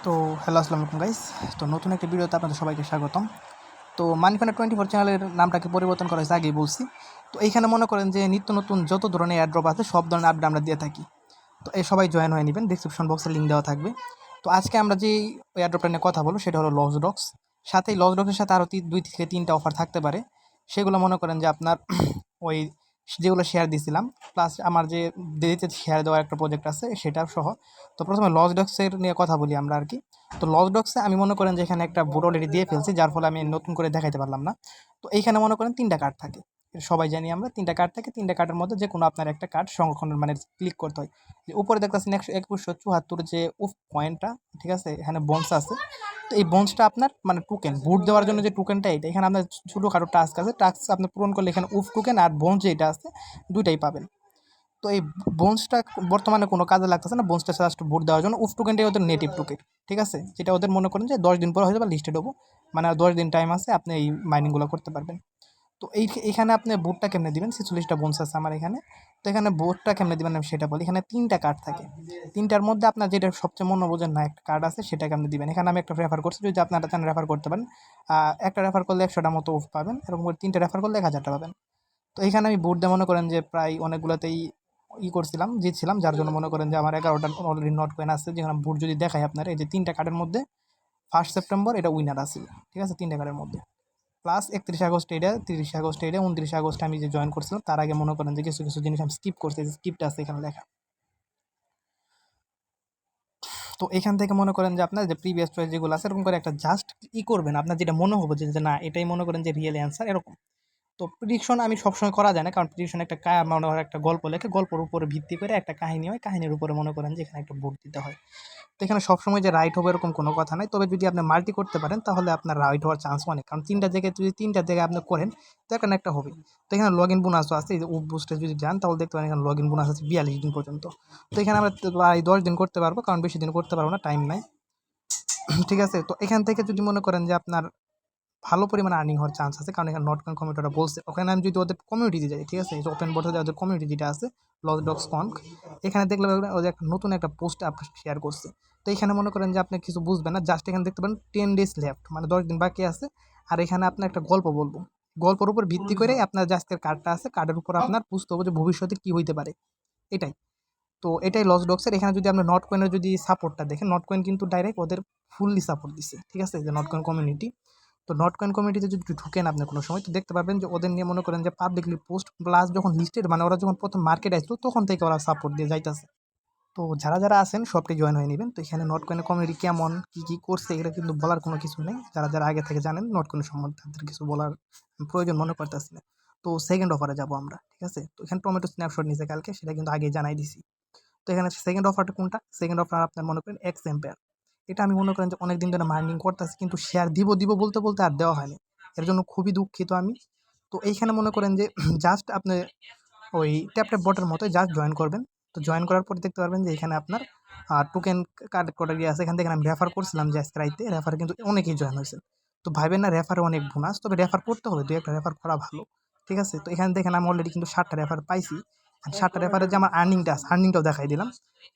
তো হ্যালো, আসসালামু আলাইকুম গাইস। তো নতুন একটা ভিডিওতে আপনাদের সবাইকে স্বাগতম। তো মানিকনের 24 চ্যানেলের নামটাকে পরিবর্তন করা হয়েছে, আগেই বলছি। তো এইখানে মনে করেন যে নিত্য নতুন যত ধরনের এয়ারড্রপ আছে সব ধরনের আপডেট আমরা দিয়ে থাকি। তো এই সবাই জয়েন হয়ে নেবেন, ডিসক্রিপশন বক্সে লিঙ্ক দেওয়া থাকবে। তো আজকে আমরা যে এয়ারড্রপটা নিয়ে কথা বলবো সেটা হলো লস ডক্স। সাথে এই লস ডক্সের সাথে আরও 2 থেকে 3টা অফার থাকতে পারে। সেগুলো মনে করেন যে আপনার ওই যেগুলো শেয়ার দিয়েছিলাম, প্লাস আমার যে দেরিতে শেয়ার দেওয়ার একটা প্রজেক্ট আছে সেটা সহ। তো প্রথমে লস ডক্সের নিয়ে কথা বলি আমরা আর কি। তো লস ডক্সে আমি মনে করেন যে এখানে একটা বুট অলরেডি দিয়ে ফেলছি, যার ফলে আমি নতুন করে দেখাইতে পারলাম না। তো এইখানে মনে করেন 3টা কার্ড থাকে। সবাই জানি আমরা 3টা কার্ড থাকে, 3টা কার্ডের মধ্যে যে কোনো আপনার একটা কার্ড সংরক্ষণের মানে ক্লিক করতে হয়। যে উপরে দেখতেছেন 12174 যে উফ পয়েন্টটা, ঠিক আছে, এখানে বোনস আছে। তো এই বোনসটা আপনার মানে টোকেন বুট দেওয়ার জন্য যে টোকেনটা, এটা এখানে আপনার ছোটোখাটো টাস্ক আছে, টাস্ক আপনি পূরণ করলে এখানে উফ টোকেন আর বোনস যেটা আছে দুইটাই পাবেন। তো এই বোনসটা বর্তমানে কোনো কাজে লাগতেছে না, বোনসটা জাস্ট বুট দেওয়ার জন্য। উফ টোকেনটাই ওদের নেটিভ টোকেন, ঠিক আছে, যেটা ওদের মনে করেন যে 10 দিন পরে হয়তো বা লিস্টেড হবো, মানে আর 10 দিন টাইম আছে, আপনি এই মাইনিংগুলো করতে পারবেন। তো এইখানে আপনি বুটটা কেমনে দিবেন, 46টা বোনস আছে আমার এখানে। তো এখানে বুটটা কেমনে দিবেন আমি সেটা বলি। এখানে 3টা কার্ড থাকে, 3টার মধ্যে আপনার যেটা সবচেয়ে মনে বোঝেন না একটা কার্ড আছে, সেটা কেমনে দিবেন। এখানে আমি একটা রেফার করছি, যদি আপনারা চান রেফার করতে পারেন। একটা রেফার করলে 100টা মতো অফ পাবেন, এরকম করে 3টা রেফার করলে 1000টা পাবেন। তো এখানে আমি বুট দিয়ে মনে করেন যে প্রায় অনেকগুলোতেই করছিলাম, জিতছিলাম, যার জন্য মনে করেন যে আমার 11টা অলরেডি নট কয়েন আছে। যেখানে বুট যদি দেখায় আপনার, এই যে 3টা কার্ডের মধ্যে 1 সেপ্টেম্বর এটা উইনার আছে, ঠিক আছে, 3টা কার্ডের মধ্যে। প্লাস 31 আগস্ট এটা, 30 আগস্ট এটা, 29 আগস্ট আমি যে জয়েন করছিলাম, তার আগে মনে করেন যে কিছু কিছু জিনিস আমি স্কিপ করছি, স্কিপটা আছে এখানে লেখা। তো এখান থেকে মনে করেন যে আপনার যে প্রিভিয়াস চয়েস যেগুলো আছে, এরকম করে একটা জাস্ট করবেন, আপনার যেটা মনে হবে যে না এটাই মনে করেন যে রিয়েল অ্যান্সার, এরকম। তো প্রেডিকশন আমি সবসময় করা যায় না, কারণ প্রেডিকশন একটা মনে হয় একটা গল্প লেখে, গল্পের উপরে ভিত্তি করে একটা কাহিনী হয়, কাহিনীর উপরে মনে করেন যে এখানে একটা ভোট দিতে হয়। তো এখানে সবসময় যে রাইট হবে এরকম কোনো কথা নাই, তবে যদি আপনি মাল্টি করতে পারেন তাহলে আপনার রাইট হওয়ার চান্স অনেক, কারণ 3টা জায়গায় যদি 3টা জায়গায় আপনি করেন তো একটা না একটা হবে। তো এখানে লগ ইন বোনাসও আছে, এই যে উপ বুস্টে যদি যান তাহলে দেখতে পারেন এখানে লগ ইন বোনাস আছে 42 দিন পর্যন্ত। তো এখানে আমরা প্রায় 10 দিন করতে পারবো, কারণ বেশি দিন করতে পারবো না, টাইম নাই। ঠিক আছে, তো এখান থেকে যদি মনে করেন যে আপনার ভালো পরিমাণে আর্নিং হওয়ার চান্স আছে, কারণ এখানে নট কয়েন কমিউনিটিটা বলছে, ওখানে আমি যদি ওদের কমিউনিটিতে যাই, ঠিক আছে, ওপেন বোর্ডে ওদের কমিউনিটি যেটা আছে লস ডগস কনক, এখানে দেখলে ওদের একটা নতুন একটা পোস্ট আপনার শেয়ার করছে। তো এখানে মনে করেন যে আপনি কিছু বুঝবেন না, জাস্ট এখানে দেখতে পারেন 10 ডেজ লেফট, মানে 10 দিন বাকি আছে। আর এখানে আপনার একটা গল্প বলবো, গল্পের উপর ভিত্তি করে আপনার যে আজকের কার্ডটা আছে, কার্ডের উপর আপনার বুঝতে হবে যে ভবিষ্যতে কী হইতে পারে, এটাই। তো এটাই লস ডগসের। এখানে যদি আপনি নট কয়েনের যদি সাপোর্টটা দেখেন, নট কয়েন কিন্তু ডাইরেক্ট ওদের ফুললি সাপোর্ট দিচ্ছে, ঠিক আছে, যে নট কয়েন কমিউনিটি। তো নট কয়েন কমিউনিটিতে যদি ঢুকেন আপনি কোনো সময়, তো দেখতে পাবেন যে ওদের নিয়ে মনে করেন যে পাবলিকলি পোস্ট, প্লাস যখন লিস্টেড মানে ওরা যখন প্রথম মার্কেট আসলো তখন থেকে ওরা সাপোর্ট দিয়ে যাইতেছে। তো যারা যারা আছেন সবটাই জয়েন হয়ে নেবেন। তো এখানে নট কয়েনের কমিউনিটি কেমন কী কী করছে এটা কিন্তু বলার কোনো কিছু নেই, যারা যারা আগে থেকে জানেন নট কয়েন সম্বন্ধে তাদের কিছু বলার প্রয়োজন মনে করতেছি না। তো সেকেন্ড অফারে যাবো আমরা, ঠিক আছে। তো এখানে টমেটো স্ন্যাপশট নিচে কালকে, সেটা কিন্তু আগেই জানাই দিছি। তো এখানে সেকেন্ড অফারটা কোনটা, সেকেন্ড অফার আপনার মনে করেন এক্স এম্পায়ার। এটা আমি মনে করেন যে অনেক দিন ধরে মাইনিং করতেছি, কিন্তু শেয়ার দিব দিব বলতে বলতে আর দেওয়া হয়নি, এর জন্য খুবই দুঃখিত আমি। তো এইখানে মনে করেন যে জাস্ট আপনি ওই ট্যাপ ট্যাপ বটের মতো জাস্ট জয়েন করবেন। তো জয়েন করার পর দেখতে পারবেন যে এখানে আপনার টোকেন কার্ড কটা গিয়ে আছে, এখান থেকে আমি রেফার করছিলাম যে আজকে রাইতে, রেফার কিন্তু অনেকেই জয়েন হয়েছে। তো ভাইবেন না রেফারে অনেক বোনাস, তবে রেফার করতে হবে, 2-1টা রেফার করা ভালো, ঠিক আছে। তো এখানে দেখেন আমি অলরেডি কিন্তু 7টা রেফার পাইছি। 7টা রেফারে যে আমার আর্নিংটা আছে, আর্নিংটাও দেখাই দিলাম।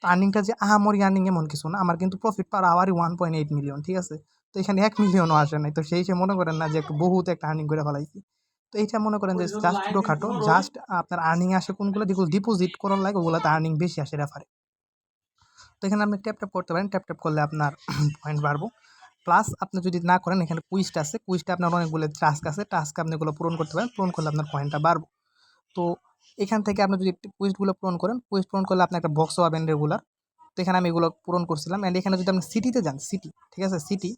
তো আর্নিংটা যে আহামরি আর্নিং এমন কিছু না, আমার কিন্তু প্রফিট পার আওয়ারই 1.8 মিলিয়ন, ঠিক আছে। তো এখানে 1 মিলিয়নও আসে নাই, তো সেই হিসেবে মনে করেন না যে একটু বহুত একটা আর্নিং করে ফেলাইছি। তো এইটা মনে করেন যে জাস্ট ছোটোখাটো, জাস্ট আপনার আর্নিং আসে কোনগুলো, যেগুলো ডিপোজিট করার লাগে ওগুলোতে আর্নিং বেশি আসে রেফারে। তো এখানে আপনি ট্যাপ ট্যাপ করতে পারেন, ট্যাপ ট্যাপ করলে আপনার পয়েন্ট বাড়বো। প্লাস আপনি যদি না করেন, এখানে কুইজটা আছে, কুইজটা আপনার অনেকগুলো টাস্ক আছে, টাস্ক আপনি এগুলো পূরণ করতে পারেন, পূরণ করলে আপনার পয়েন্টটা বাড়বো। তো এখান থেকে আপনি যদি কুইজগুলো পূরণ করেন, কুইজ পূরণ করলে আপনি একটা বক্সও পাবেন রেগুলার। তো এখানে আমি এগুলো পূরণ করছিলাম। অ্যান্ড এখানে যদি আপনি সিটিতে যান, সিটি, ঠিক আছে, সিটি।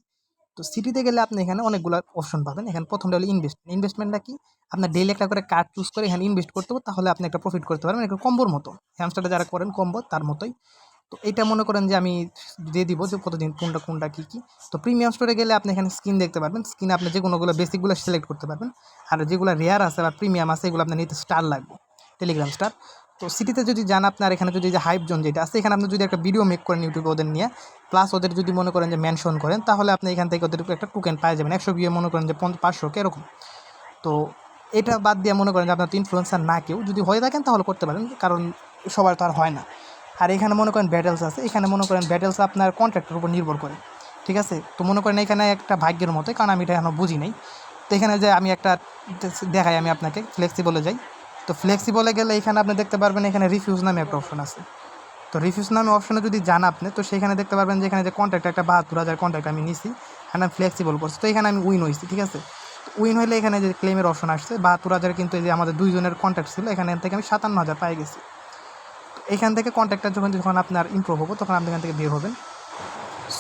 তো সিটিতে গেলে আপনি এখানে অনেকগুলো অপশন পাবেন। এখানে প্রথমটা হলো ইনভেস্টমেন্ট। ইনভেস্টমেন্টটা কি, আপনার ডেইলি একটা করে কার্ড চুজ করে এখানে ইনভেস্ট করতে হবে, তাহলে আপনি একটা প্রফিট করতে পারবেন, একটা কম্বোর মতো, হ্যামস্টারটা যারা করেন কম্বো তার মতোই। তো এটা মনে করেন যে আমি দিয়ে দিব যে প্রতিদিন কোনটা কোনটা কী কী। তো প্রিমিয়াম স্টোরে গেলে আপনি এখানে স্ক্রিন দেখতে পারবেন, স্ক্রিনে আপনি যে কোনোগুলো বেসিকগুলো সিলেক্ট করতে পারবেন। আর যেগুলো রেয়ার আছে বা প্রিমিয়াম আছে এগুলো আপনার নিতে স্টার লাগবে, টেলিগ্রাম স্টার। তো সিটিতে যদি যান, আপনার এখানে যদি যে হাইপ জোন যেটা আছে, এখানে আপনি যদি একটা ভিডিও মেক করেন ইউটিউবে ওদের নিয়ে, প্লাস ওদের যদি মনে করেন যে মেনশন করেন, তাহলে আপনি এখান থেকে ওদের একটা টোকেন পাই যাবেন, 100 ভিউ মনে করেন যে 500 এরকম। তো এটা বাদ দিয়ে মনে করেন যে আপনার তো ইনফ্লুয়েন্সার না কেউ, যদি হয়ে থাকেন তাহলে করতে পারেন, কারণ সবার তো আর হয় না। আর এখানে মনে করেন ব্যাটেলস আছে, এখানে মনে করেন ব্যাটেলস আপনার কন্ট্রাক্টের উপর নির্ভর করে। ঠিক আছে। তো মনে করেন এখানে একটা ভাগ্যের মতো, কারণ আমি এটা এখনও বুঝি নাই। তো এখানে যে আমি একটা দেখাই আমি আপনাকে, ফ্লেক্সিবলে যাই। তো ফ্লেক্সিবলে গেলে এখানে আপনি দেখতে পারবেন এখানে রিফিউজ নামে একটা অপশন আছে। তো রিফিউজ নামে অপশনে যদি যান আপনি, তো সেখানে দেখতে পারবেন যে এখানে যে কন্ট্যাক্ট একটা 72,000 কন্ট্যাক্ট আমি নিছি, এখানে আমি ফ্লেক্সিবল করছি। তো এখানে আমি উইন হয়েছি, ঠিক আছে। উইন হইলে এখানে যে ক্লেমের অপশন আসছে 72,000, কিন্তু এই যে আমাদের 2 জনের কন্ট্যাক্ট ছিল, এখানে থেকে আমি 57,000 পাই গেছি। এখান থেকে কন্ট্যাক্টটা যখন আপনার ইমপ্রুভ হবো, তখন আপনি এখান থেকে বের হবেন।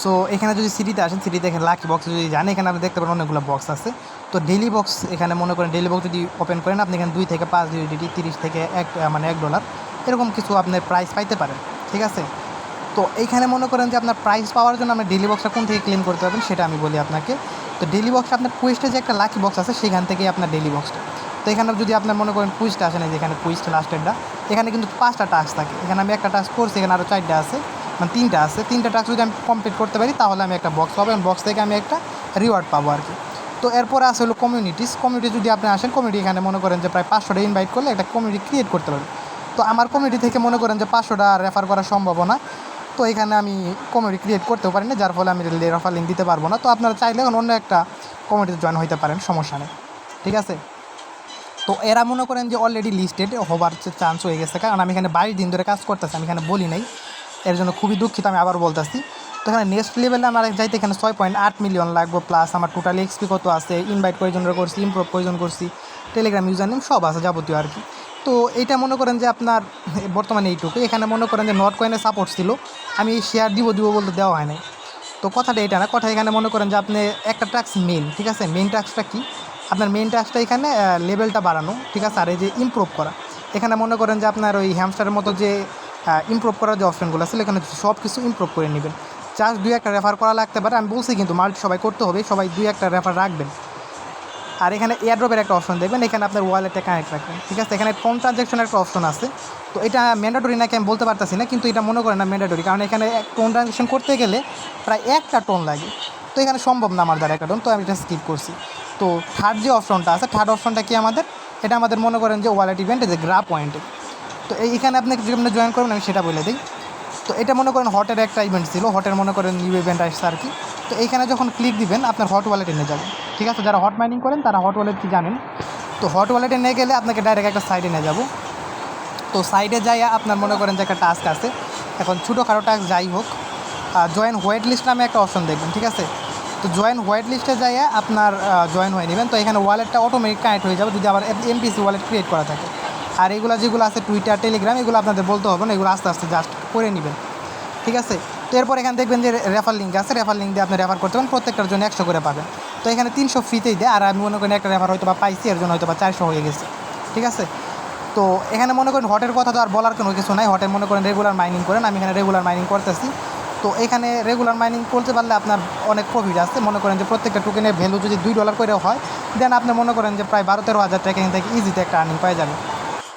সো এখানে যদি সিটিতে আসেন, সিটিতে এখানে লাকি বক্স যদি জানেন, এখানে আপনি দেখতে পারেন অনেকগুলো বক্স আছে। তো ডেলি বক্স এখানে মনে করেন ডেলি বক্স যদি ওপেন করেন আপনি, এখানে 2 থেকে 5 USDT, 30 থেকে $1 এরকম কিছু আপনি প্রাইস পাইতে পারেন, ঠিক আছে। তো এইখানে মনে করেন যে আপনার প্রাইস পাওয়ার জন্য আপনি ডেলি বক্সটা কোন থেকে ক্লেম করতে পারবেন সেটা আমি বলি আপনাকে। তো ডেলি বক্সটা আপনার কুইস্টে যে একটা লাকি বক্স আছে, সেখান থেকেই আপনার ডেলি বক্সটা। তো এখানে যদি আপনার মনে করেন কুইস্টটা আসে না, যেখানে কুইস্ট লাস্টেরটা, এখানে কিন্তু 5টা টাস্ক থাকে। এখানে আমি একটা টাস্ক করছি, এখানে আরও 4টা আছে, মানে 3টা আছে। 3টা টাস্ক যদি আমি কমপ্লিট করতে পারি, তাহলে আমি একটা বক্স পাবো এবং বক্স থেকে আমি একটা রিওয়ার্ড পাবো আর কি। তো এরপরে আসে হলো কমিউনিটি যদি আপনি আসেন, কমিউনিটি এখানে মনে করেন যে প্রায় 500টা ইনভাইট করলে একটা কমিউনিটি ক্রিয়েট করতে পারবেন। তো আমার কমিউনিটি থেকে মনে করেন যে 500টা রেফার করা সম্ভব না। তো এখানে আমি কমিউনিটি ক্রিয়েট করতেও পারি না, যার ফলে আমি রেফার লিঙ্ক দিতে পারবো না। তো আপনারা চাইলে অন্য একটা কমিউনিটিতে জয়েন হতে পারেন, সমস্যা নেই, ঠিক আছে। তো এরা মনে করেন যে অলরেডি লিস্টেড হবার চান্স হয়ে গেছে, কারণ আমি এখানে 22 দিন ধরে কাজ করতেছি, আমি এখানে বলি নাই, এর জন্য খুবই দুঃখিত, আমি আবার বলতেছি। তো এখানে নেক্সট লেভেলে আমার যাইতে এখানে 6.8 মিলিয়ন লাগবে, প্লাস আমার টোটাল এক্সপি কত আছে, ইনভাইট কয়জন করছি, ইমপ্রুভ কয়জন করছি, টেলিগ্রাম ইউজার নেম সব আছে যাবতীয় আর কি। তো এইটা মনে করেন যে আপনার বর্তমানে এইটুকু। এখানে মনে করেন যে নট কয়েনের সাপোর্ট ছিল, আমি শেয়ার দিব বলতে দেওয়া হয় নাই। তো কথাটা এটা না, কথা এখানে মনে করেন যে আপনি একটা টাস্ক মেইন, ঠিক আছে। মেইন টাস্কটা কি, আপনার মেইন টাস্কটা এখানে লেভেলটা বাড়ানো, ঠিক আছে। আর এই যে ইমপ্রুভ করা, এখানে মনে করেন যে আপনার ওই হ্যামস্টারের মতো যে ইমপ্রুভ করার যে অপশনগুলো আছে, এখানে সব কিছু ইমপ্রুভ করে নেবেন। জাস্ট 2-1টা রেফার করা লাগতে পারে, আমি বলছি কিন্তু মাল্টি সবাই করতে হবে, সবাই 2-1টা রেফার রাখবেন। আর এখানে এয়ারড্রপের একটা অপশন দেখবেন, এখানে আপনার ওয়ালেটে কানেক্ট রাখবেন, ঠিক আছে। এখানে ফোন ট্রানজ্যাকশনের একটা অপশন আছে। তো এটা ম্যান্ডেটরি নাকি আমি বলতে পারতেছি না, কিন্তু এটা মনে করেন না ম্যান্ডেটরি, কারণ এখানে টোন ট্রানজ্যাকশন করতে গেলে প্রায় একটা টোন লাগে। তো এখানে সম্ভব না আমার দ্বারা একটা টোন, তো আমি এটা স্কিপ করছি। তো থার্ড যে অপশনটা আছে, থার্ড অপশনটা কি আমাদের, এটা আমাদের মনে করেন যে ওয়ালেট ইভেন্ট, যে গ্রাফ পয়েন্টে। তো এইখানে আপনি যেখানে জয়েন করবেন আমি সেটা বলে দিই। তো এটা মনে করেন হটের একটা ইভেন্ট ছিল, হটের মনে করেন নিউ ইভেন্ট আসছে আর কি। তো এইখানে যখন ক্লিক দিবেন আপনার হট ওয়ালেটে নিয়ে যাবেন, ঠিক আছে। যারা হট মাইনিং করেন তারা হট ওয়ালেট কি জানেন। তো হট ওয়ালেটে নিয়ে গেলে আপনাকে ডাইরেক্ট একটা সাইডে নিয়ে যাব। তো সাইডে যাইয়া আপনার মনে করেন যে একটা টাস্ক আছে, এখন ছোটোখাটো টাস্ক যাই হোক, জয়েন হোয়াইট লিস্ট নামে একটা অপশন দেখবেন, ঠিক আছে। তো জয়েন হোয়াইট লিস্টে যাইয়া আপনার জয়েন হয়ে নেবেন। তো এখানে ওয়ালেটটা অটোমেটিক কানেক্ট হয়ে যাবে যদি আবার এমপিসি ওয়ালেট ক্রিয়েট করা থাকে। আর এগুলো যেগুলো আছে টুইটার, টেলিগ্রাম, এগুলো আপনাদের বলতে হবে না, এগুলো আস্তে আস্তে জাস্ট করে নেবেন, ঠিক আছে। তো এরপর এখানে দেখবেন যে রেফার লিঙ্ক আছে, রেফার লিঙ্ক দিয়ে আপনি রেফার করতে পারেন, প্রত্যেকটার জন্য 100 করে পাবেন। তো এখানে 300 ফ্রিতেই দেয়, আর আমি মনে করেন একটা রেফার হয়তো বা পাইছি, এর জন্য হয়তো বা 400 হয়ে গেছে, ঠিক আছে। তো এখানে মনে করেন হটের কথা তো আর বলার কোনো কিছু নাই, হটে মনে করেন রেগুলার মাইনিং করেন, আমি এখানে রেগুলার মাইনিং করতেছি। তো এখানে রেগুলার মাইনিং করতে পারলে আপনার অনেক প্রফিট আছে, মনে করেন যে প্রত্যেকটা টোকেনের ভ্যালু যদি $2 করে হয়, দেন আপনি মনে করেন যে প্রায় 12-13 হাজার টাকা এখান থেকে ইজিতে একটা আর্নিং পাওয়া যাবে।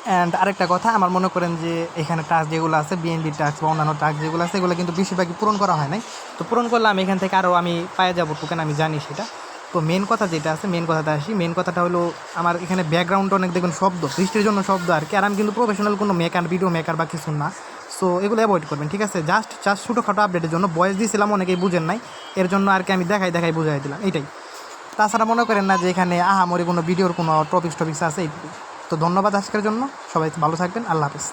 অ্যান্ড আরেকটা কথা, আমার মনে করেন যে এখানে টাস্ক যেগুলো আছে, বিএনবি টাস্ক বা অন্যান্য টাস্ক যেগুলো আছে, এগুলো কিন্তু বেশিরভাগই পূরণ করা হয় নাই। তো পূরণ করলে আমি এখান থেকে আরও আমি পাওয়া যাবো টোকেন, আমি জানি সেটা। তো মেন কথা যেটা আছে, মেন কথাটা আসি। মেন কথাটা হলো আমার এখানে ব্যাকগ্রাউন্ডে অনেক দেখবেন শব্দ, বৃষ্টির জন্য শব্দ আর কি। আর আমি কিন্তু প্রফেশনাল কোনো মেকার, ভিডিও মেকার বা কিছু না। সো এগুলো অ্যাভয়েড করবেন, ঠিক আছে। জাস্ট ছোটোখাটো আপডেটের জন্য ভয়েস দিয়েছিলাম, অনেকেই বুঝেন নাই, এর জন্য আর কি আমি দেখাই বুঝাই দিলাম, এইটাই। তাছাড়া মনে করেন না যে এখানে আহামরি কোনো ভিডিওর কোনো টপিক্স আছে, এইটুকু। তো ধন্যবাদ আজকের জন্য, সবাই ভালো থাকবেন, আল্লাহ হাফিজ।